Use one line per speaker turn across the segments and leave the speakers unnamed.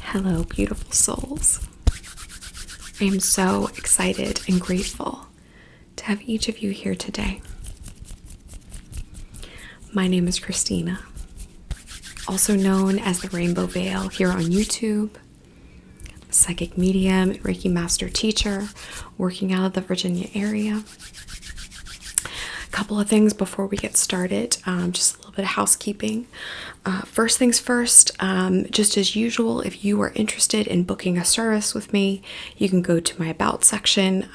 Hello, beautiful souls. I am so excited and grateful to have each of you here today. My name is Christina, also known as the Rainbow Veil here on YouTube, psychic medium, Reiki master teacher, working out of the Virginia area. A couple of things before we get started, just a little bit of housekeeping. First things first, just as usual, if you are interested in booking a service with me, you can go to my About section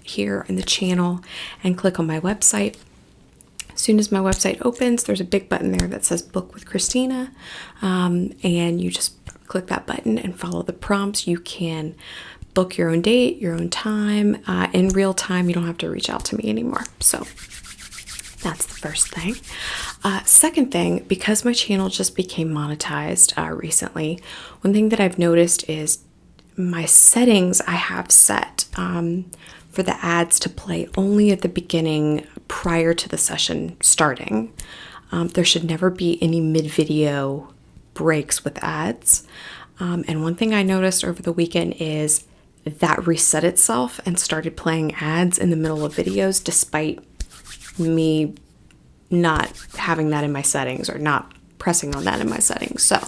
here in the channel and click on my website. As soon as my website opens, there's a big button there that says Book with Christina, and you just click that button and follow the prompts. You can book your own date, your own time, in real time. You don't have to reach out to me anymore. So that's the first thing. Second thing, because my channel just became monetized recently, one thing that I've noticed is my settings I have set for the ads to play only at the beginning prior to the session starting. There should never be any mid-video breaks with ads. And one thing I noticed over the weekend is that reset itself and started playing ads in the middle of videos despite me not having that in my settings or not pressing on that in my settings. So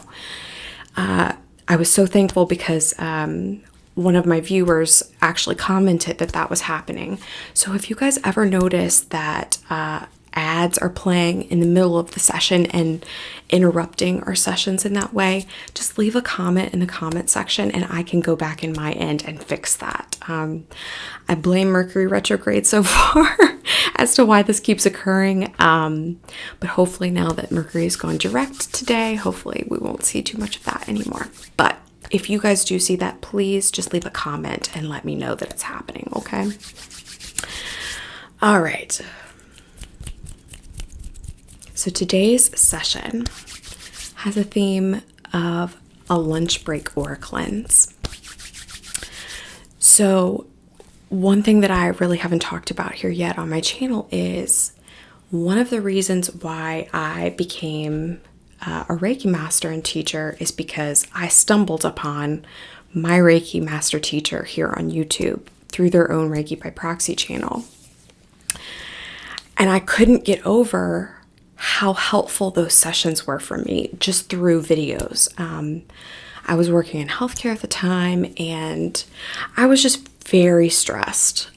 I was so thankful because one of my viewers actually commented that that was happening. So if you guys ever notice that ads are playing in the middle of the session and interrupting our sessions in that way, just leave a comment in the comment section and I can go back in my end and fix that. I blame Mercury retrograde so far as to why this keeps occurring, but hopefully now that Mercury has gone direct today, hopefully we won't see too much of that anymore. But if you guys do see that, please just leave a comment and let me know that it's happening, okay? All right. So today's session has a theme of a lunch break or a cleanse. So one thing that I really haven't talked about here yet on my channel is one of the reasons why I became a Reiki master and teacher is because I stumbled upon my Reiki master teacher here on YouTube through their own Reiki by Proxy channel. And I couldn't get over how helpful those sessions were for me just through videos. I was working in healthcare at the time and I was just very stressed.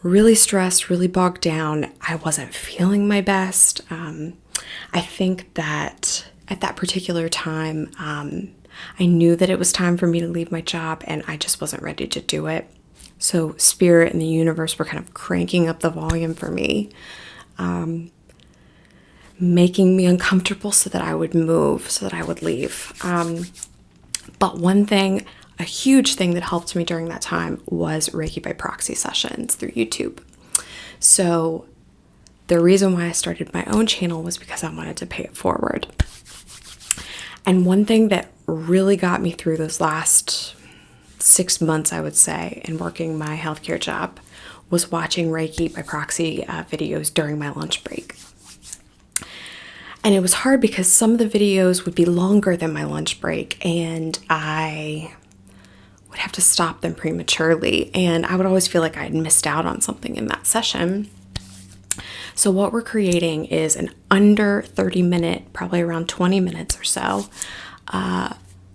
Really stressed, really bogged down. I wasn't feeling my best. I think that at that particular time, I knew that it was time for me to leave my job and I just wasn't ready to do it. So Spirit and the universe were kind of cranking up the volume for me, making me uncomfortable so that I would move, so that I would leave. But one thing, a huge thing that helped me during that time was Reiki by Proxy sessions through YouTube. So the reason why I started my own channel was because I wanted to pay it forward. And one thing that really got me through those last 6 months, I would say, in working my healthcare job was watching Reiki by Proxy videos during my lunch break. And it was hard because some of the videos would be longer than my lunch break and I would have to stop them prematurely. And I would always feel like I had missed out on something in that session. So what we're creating is an under 30-minute, probably around 20 minutes or so,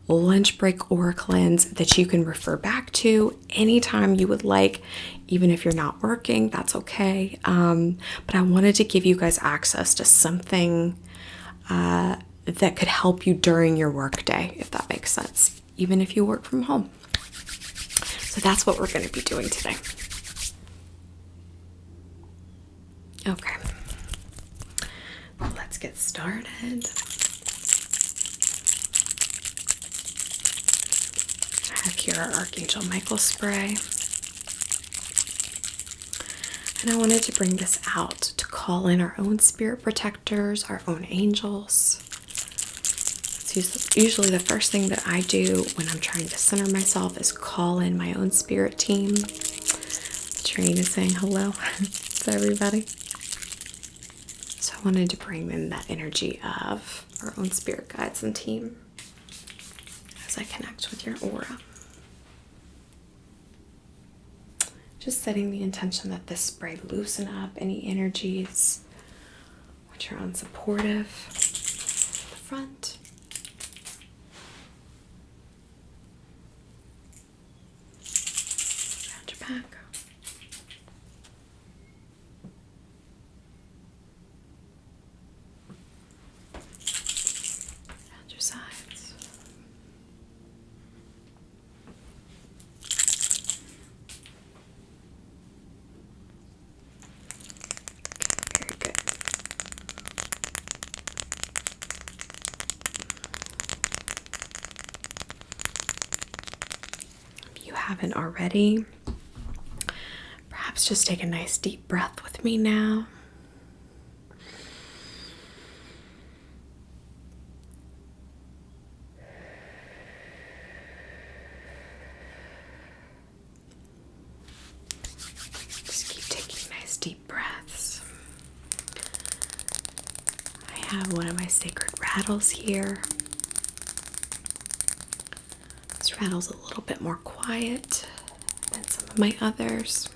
lunch break or cleanse that you can refer back to anytime you would like, even if you're not working, that's okay. But I wanted to give you guys access to something that could help you during your work day, if that makes sense, even if you work from home. So that's what we're going to be doing today. Okay, let's get started. I have here our Archangel Michael spray. And I wanted to bring this out to call in our own spirit protectors, our own angels. It's usually the first thing that I do when I'm trying to center myself is call in my own spirit team. The train is saying hello to everybody. So I wanted to bring in that energy of our own spirit guides and team. as I connect with your aura. Just setting the intention that this spray loosen up any energies which are unsupportive. The front. Around your back. Around your sides. Very good. If you haven't already, perhaps just take a nice deep breath with me now. Just keep taking nice deep breaths. I have one of my sacred rattles here. This rattle's a little bit more quiet than some of my others.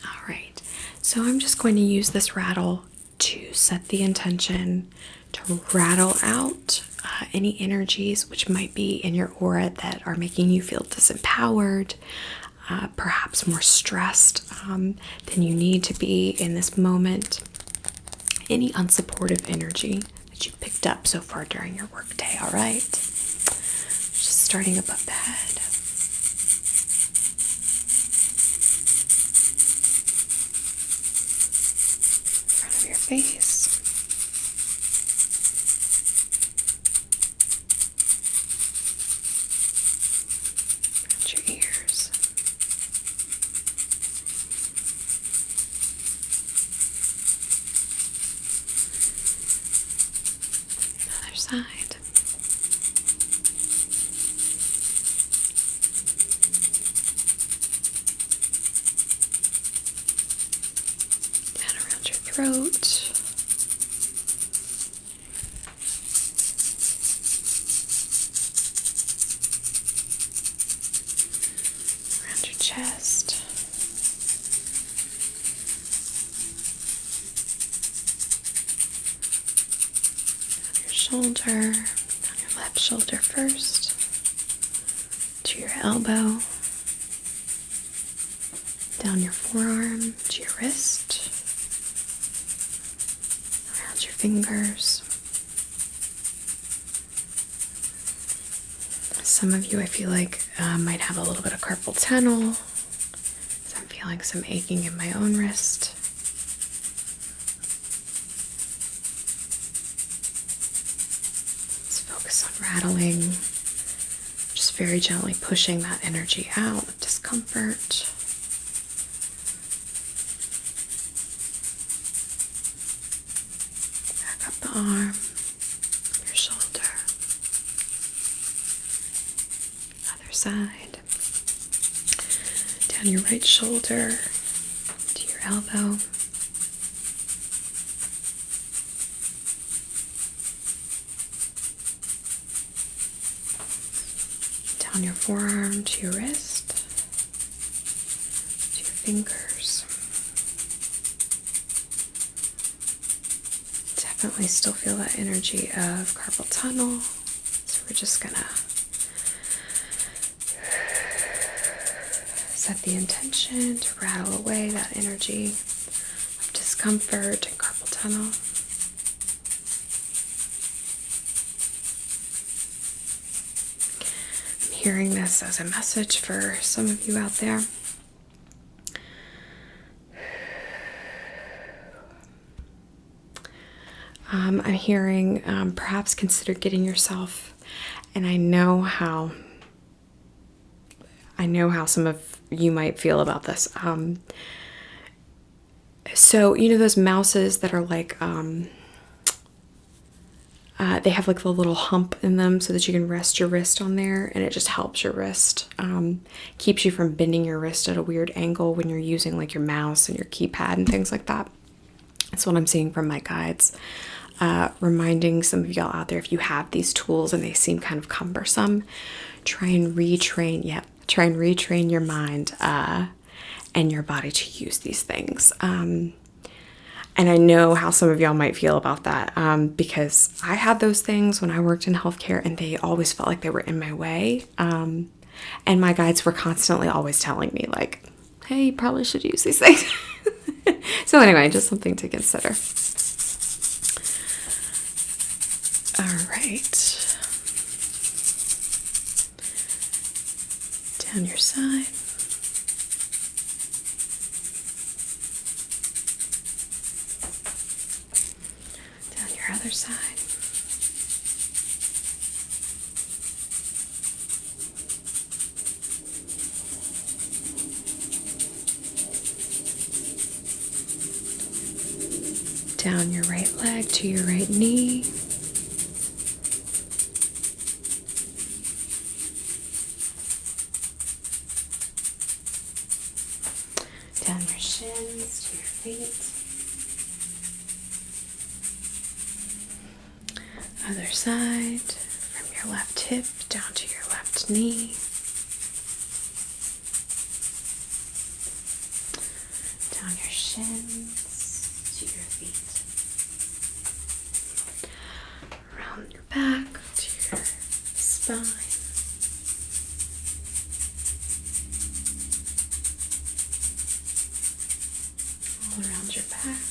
All right, so I'm just going to use this rattle to set the intention to rattle out any energies which might be in your aura that are making you feel disempowered, perhaps more stressed than you need to be in this moment. Any unsupportive energy that you picked up so far during your workday, all right? Just starting above the head. Front of your face. Around your ears. Other side. Down around your throat. Around your chest. Down your shoulder. Down your left shoulder first. To your elbow. Down your forearm to your wrist. Around your fingers. Some of you I feel like might have a little bit of carpal tunnel. So I'm feeling some aching in my own wrist. Let's focus on rattling. Just very gently pushing that energy out of discomfort. Back up the arm, your shoulder, other side, down your right shoulder to your elbow, down your forearm to your wrist, to your fingers. Definitely still feel that energy of carpal tunnel. So we're just gonna set the intention to rattle away that energy of discomfort and carpal tunnel. I'm hearing this as a message for some of you out there. I'm hearing perhaps consider getting yourself, and I know how some of you might feel about this. So you know those mouses that are like they have like the little hump in them so that you can rest your wrist on there, and it just helps your wrist, keeps you from bending your wrist at a weird angle when you're using like your mouse and your keypad and things like that. That's what I'm seeing from my guides. reminding some of y'all out there, if you have these tools and they seem kind of cumbersome, try and retrain your mind and your body to use these things. And I know how some of y'all might feel about that, because I had those things when I worked in healthcare, and they always felt like they were in my way. And my guides were constantly always telling me, like, hey, you probably should use these things. So anyway, just something to consider. All right. Down your side. Other side. Down your right leg to your right knee. Down your shins to your feet. Other side, from your left hip down to your left knee. Down your shins to your feet. Around your back to your spine. All around your back.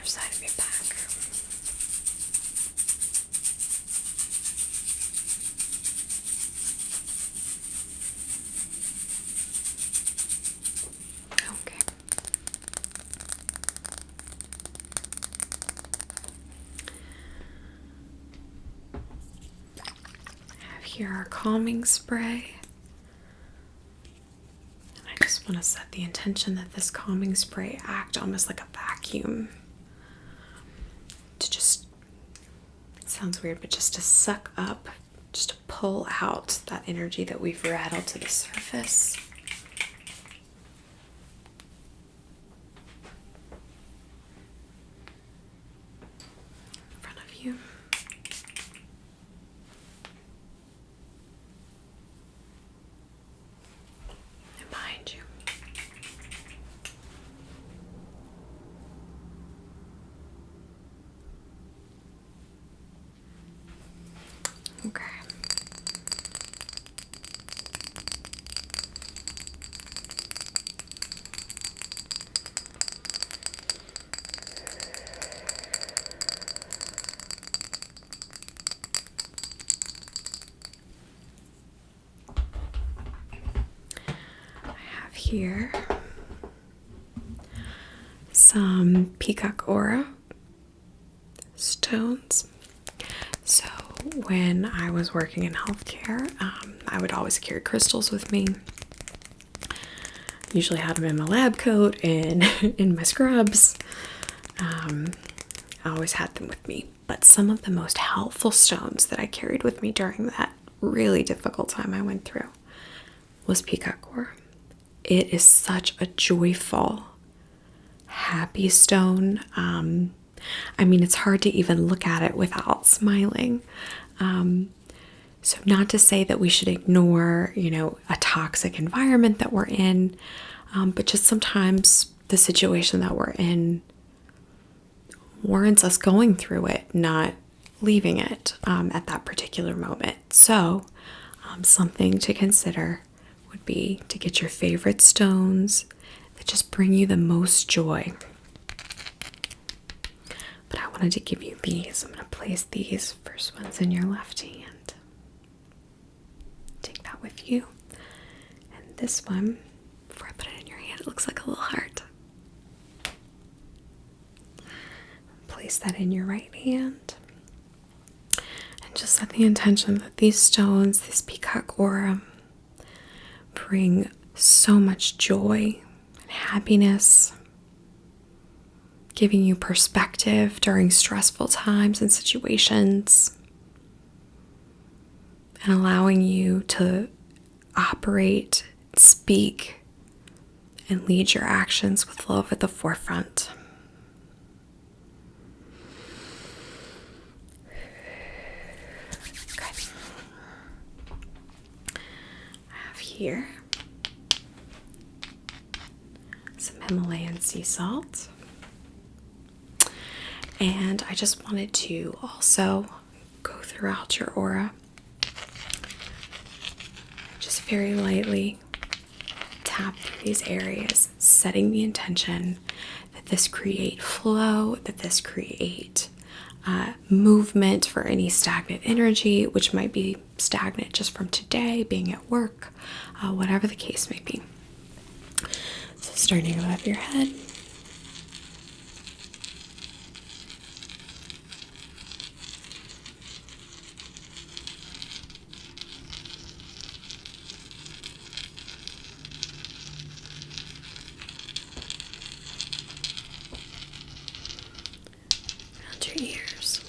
Side of your back. Okay. I have here our calming spray. And I just want to set the intention that this calming spray act almost like a vacuum. To just, it sounds weird, but just to suck up, just to pull out that energy that we've rattled to the surface. In front of you. And behind you. Okay. I have here some peacock aura stones. So when I was working in healthcare, I would always carry crystals with me. Usually had them in my lab coat and in my scrubs. I always had them with me. But some of the most helpful stones that I carried with me during that really difficult time I went through was peacock aura. It is such a joyful, happy stone. I mean, it's hard to even look at it without smiling. So not to say that we should ignore, a toxic environment that we're in, but just sometimes the situation that we're in warrants us going through it, not leaving it at that particular moment. So something to consider would be to get your favorite stones that just bring you the most joy. But I wanted to give you these. I'm going to place these first ones in your left hand. Take that with you. And this one, before I put it in your hand, it looks like a little heart. Place that in your right hand. And just set the intention that these stones, this peacock aura, bring so much joy and happiness, giving you perspective during stressful times and situations, and allowing you to operate speak and lead your actions with love at the forefront. Okay. I have here some Himalayan sea salt. And I just wanted to also go throughout your aura, just very lightly tap through these areas, setting the intention that this create flow, that this create movement for any stagnant energy, which might be stagnant just from today, being at work, whatever the case may be. So starting above your head, your ears.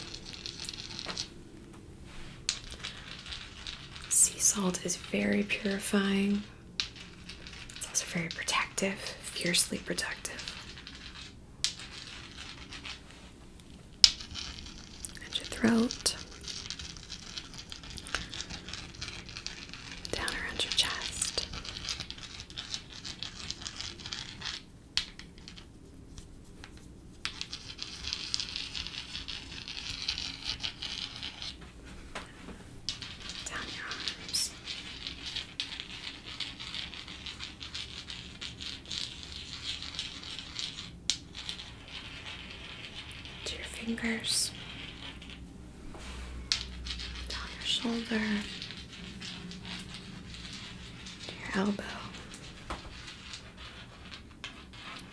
Sea salt is very purifying. It's also very protective, fiercely protective. And your throat. Down around your chest. Fingers down your shoulder, to your elbow,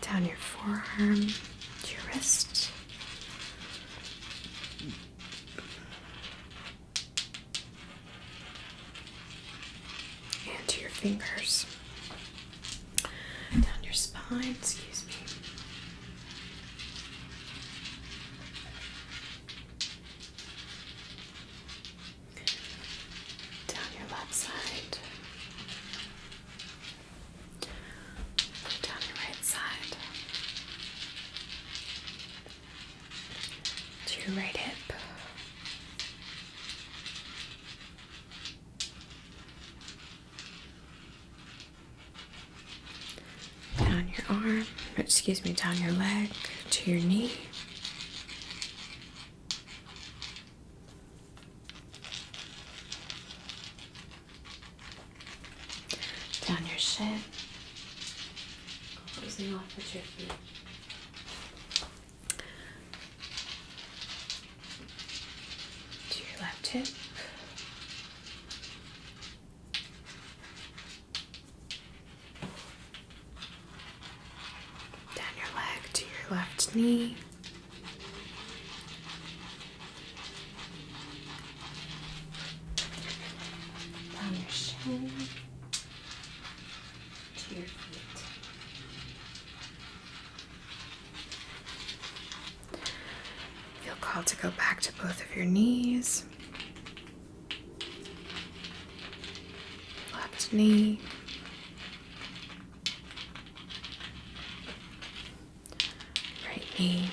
down your forearm, to your wrist, and to your fingers, down your spine, excuse me. Your right hip, down your arm, down your leg to your knee, down your shin, closing off with your feet. Hip. Down your leg to your left knee. Down your shin to your feet. Feel called to go back to both of your knees. Knee, right knee,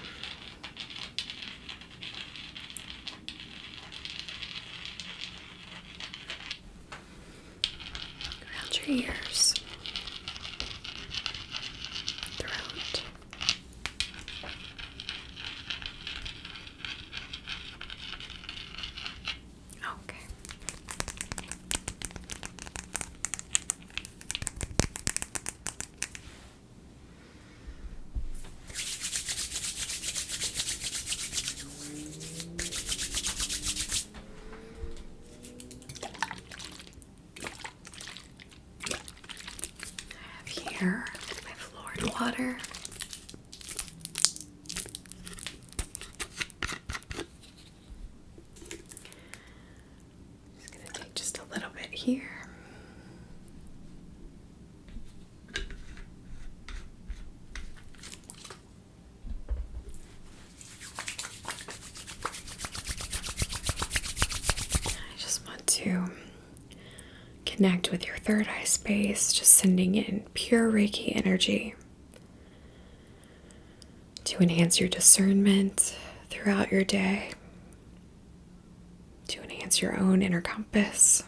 around your ears, throat, okay. Here, my floored water. Just gonna take just a little bit here. I just want to connect with your third eye space, just sending in pure Reiki energy to enhance your discernment throughout your day, to enhance your own inner compass,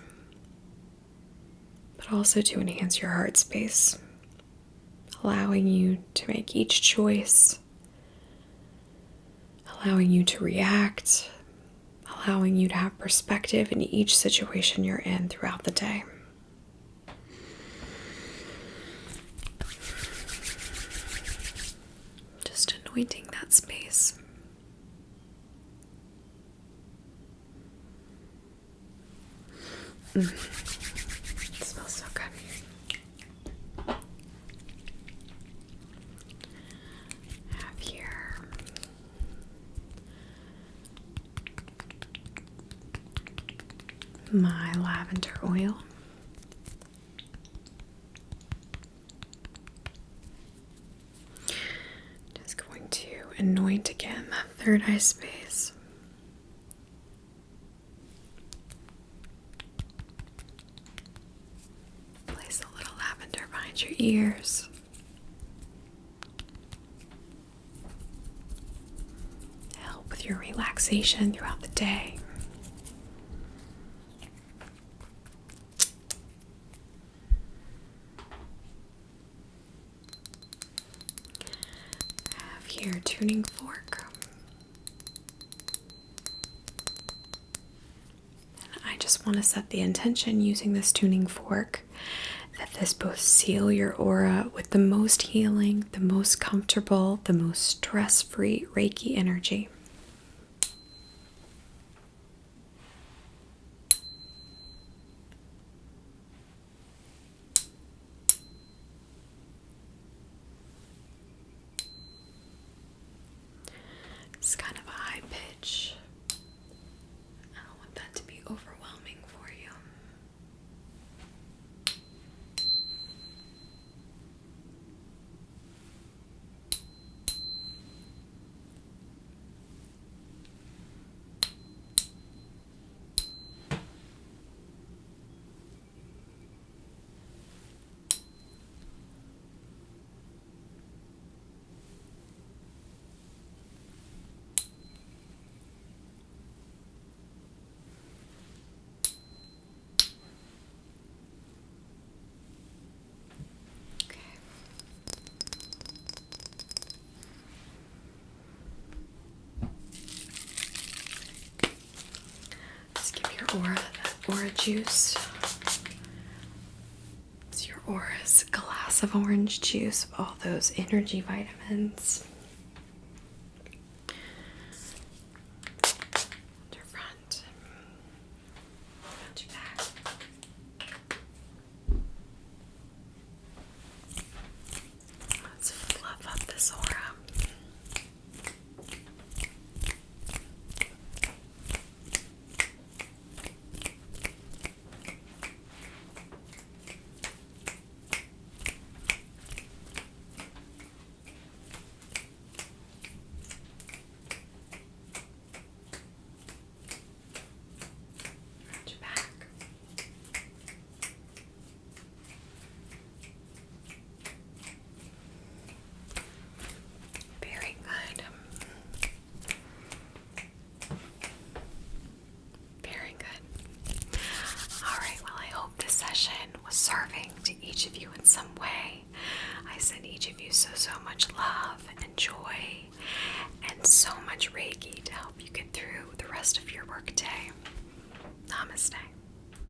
but also to enhance your heart space, allowing you to make each choice, allowing you to react, allowing you to have perspective in each situation you're in throughout the day. Just anointing that space. It smells so good. Have here my lavender oil. Just going to anoint again that third eye space. Place a little lavender behind your ears. Help with your relaxation throughout the day. Have here tuning fork. And I just want to set the intention using this tuning fork that this both seal your aura with the most healing, the most comfortable, the most stress-free Reiki energy. It's kind of a high pitch. I don't want that to be overwhelming for you. Aura, that aura juice. It's your aura's glass of orange juice of all those energy vitamins. Your front, around your back. Let's fluff up this aura. Serving to each of you in some way. I send each of you so much love and joy and so much Reiki to help you get through the rest of your work day. Namaste.